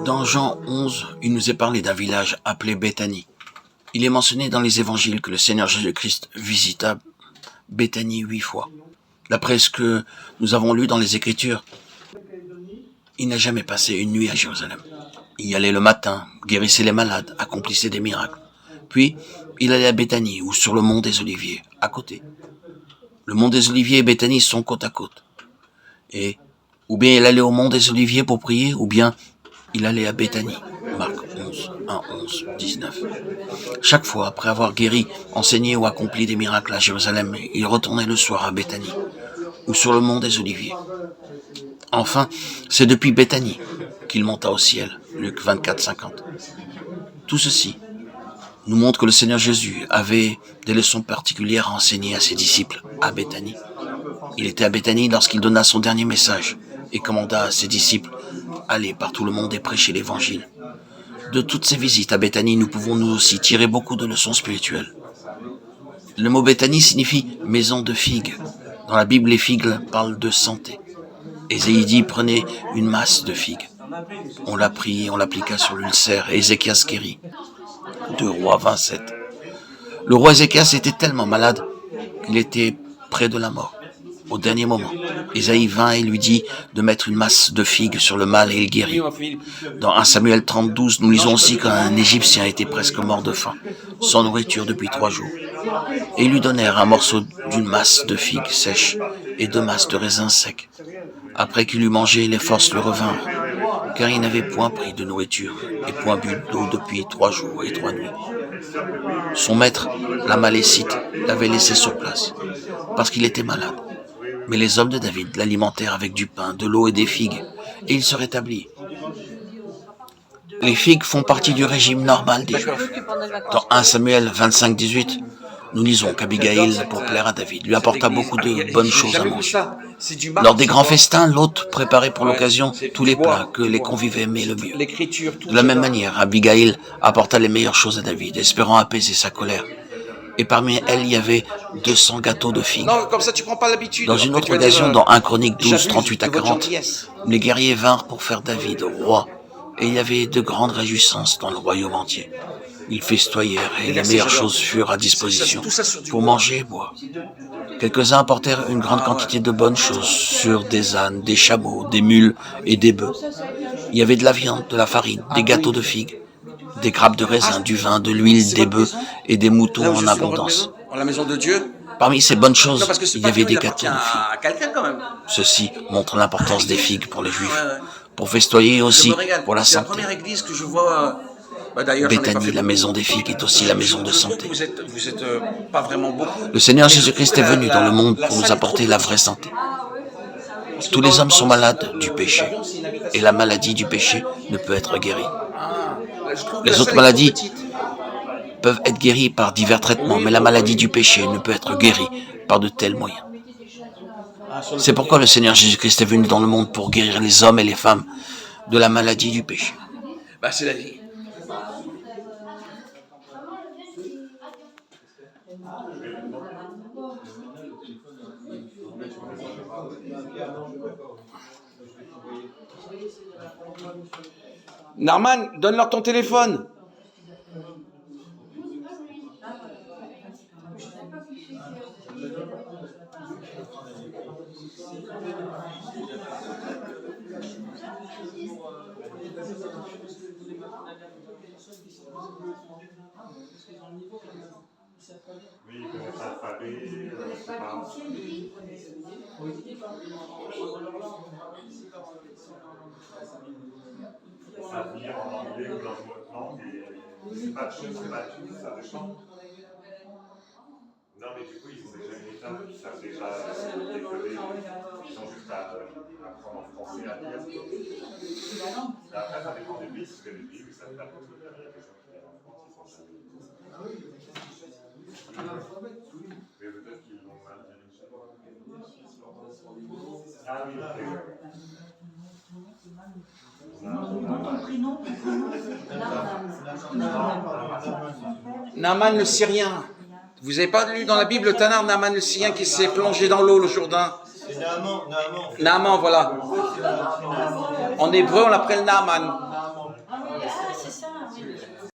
Dans Jean 11, il nous est parlé d'un village appelé Béthanie. Il est mentionné dans les évangiles que le Seigneur Jésus-Christ visita Béthanie 8 fois. D'après ce que nous avons lu dans les Écritures, il n'a jamais passé une nuit à Jérusalem. Il y allait le matin, guérissait les malades, accomplissait des miracles. Puis, il allait à Béthanie ou sur le mont des Oliviers, à côté. Le mont des Oliviers et Béthanie sont côte à côte. Et ou bien il allait au mont des Oliviers pour prier, ou bien il allait à Béthanie. Marc 11, 1, 11, 19. Chaque fois, après avoir guéri, enseigné ou accompli des miracles à Jérusalem, il retournait le soir à Béthanie, ou sur le mont des Oliviers. Enfin, c'est depuis Béthanie qu'il monta au ciel. Luc 24, 50. Tout ceci nous montre que le Seigneur Jésus avait des leçons particulières à enseigner à ses disciples à Béthanie. Il était à Béthanie lorsqu'il donna son dernier message et commanda à ses disciples « Allez par tout le monde et prêchez l'Évangile ». De toutes ces visites à Béthanie, nous pouvons nous aussi tirer beaucoup de leçons spirituelles. Le mot Béthanie signifie « maison de figues ». Dans la Bible, les figues parlent de santé. Ésaïe dit « prenez une masse de figues ». On l'a pris et on l'appliqua sur l'ulcère et Ézéchias guérit. 2 Rois 27. Le roi Ézéchias était tellement malade qu'il était près de la mort. Au dernier moment, Ésaïe vint et lui dit de mettre une masse de figues sur le mal et il guérit. Dans 1 Samuel 30, 12, nous lisons aussi qu'un Égyptien était presque mort de faim, sans nourriture depuis 3 jours. Et ils lui donnèrent un morceau d'une masse de figues sèches et 2 masses de raisins secs. Après qu'il eut mangé, les forces lui revinrent, car il n'avait point pris de nourriture et point bu d'eau depuis 3 jours et 3 nuits. Son maître, l'Amalécite, l'avait laissé sur place, parce qu'il était malade. Mais les hommes de David l'alimentèrent avec du pain, de l'eau et des figues, et il se rétablit. Les figues font partie du régime normal des Juifs. Dans 1 Samuel 25, 18, nous lisons qu'Abigaïl, pour plaire à David, lui apporta beaucoup de bonnes choses à manger. Lors des grands festins, l'hôte préparait pour l'occasion tous les plats que les convives aimaient le mieux. De la même manière, Abigaïl apporta les meilleures choses à David, espérant apaiser sa colère. Et parmi elles, il y avait 200 gâteaux de figues. Non, comme ça, tu prends pas l'habitude. Dans une autre occasion, dans 1 Chronique 12, 38 à 40, les guerriers vinrent pour faire David roi, et il y avait de grandes réjouissances dans le royaume entier. Ils festoyèrent, et les meilleures choses furent à disposition pour manger et boire. Quelques-uns apportèrent une grande quantité de bonnes choses sur des ânes, des chameaux, des mules et des bœufs. Il y avait de la viande, de la farine, des gâteaux de figues, des grappes de raisin, du vin, de l'huile, des bœufs et des moutons en abondance. Dans la maison de Dieu. Parmi ces bonnes choses, il y avait des gâteaux de figues. Quelqu'un quand même. Ceci montre l'importance des figues pour les Juifs, pour festoyer aussi pour la C'est la santé. première église que je vois. Béthanie, la maison des figues, est aussi la maison de santé. Vous êtes pas vraiment beaucoup. Le Seigneur Jésus-Christ est venu dans le monde pour nous apporter la vraie santé. Tous les hommes sont malades du péché, et la maladie du péché ne peut être guérie. Les autres maladies peuvent être guéries par divers traitements, mais la maladie du péché ne peut être guérie par de tels moyens. C'est pourquoi le Seigneur Jésus-Christ est venu dans le monde pour guérir les hommes et les femmes de la maladie du péché. C'est la vie. Narman, donne-leur ton téléphone. Oui, il connaît pas l'alphabet, c'est pas... Ça veut dire en anglais ou dans une autre langue, et c'est pas tout, ça dépend. Non, mais du coup, ils ont déjà une étape, ils savent déjà décoder, ils ont juste à apprendre en français à lire. Mais après, ça dépend des pays, parce que les pays où ils savent pas tout, il y a des gens qui viennent en France, ils sont jamais. Mais peut-être qu'ils l'ont mal dirigé. Ah oui, ok. Naaman le Syrien. Vous n'avez pas lu dans la Bible le Tanar, Naaman le Syrien qui s'est plongé dans l'eau, le Jourdain? C'est Naaman. Naaman, voilà. En hébreu, on l'appelle Naaman. Ah oui, ah, c'est ça, oui.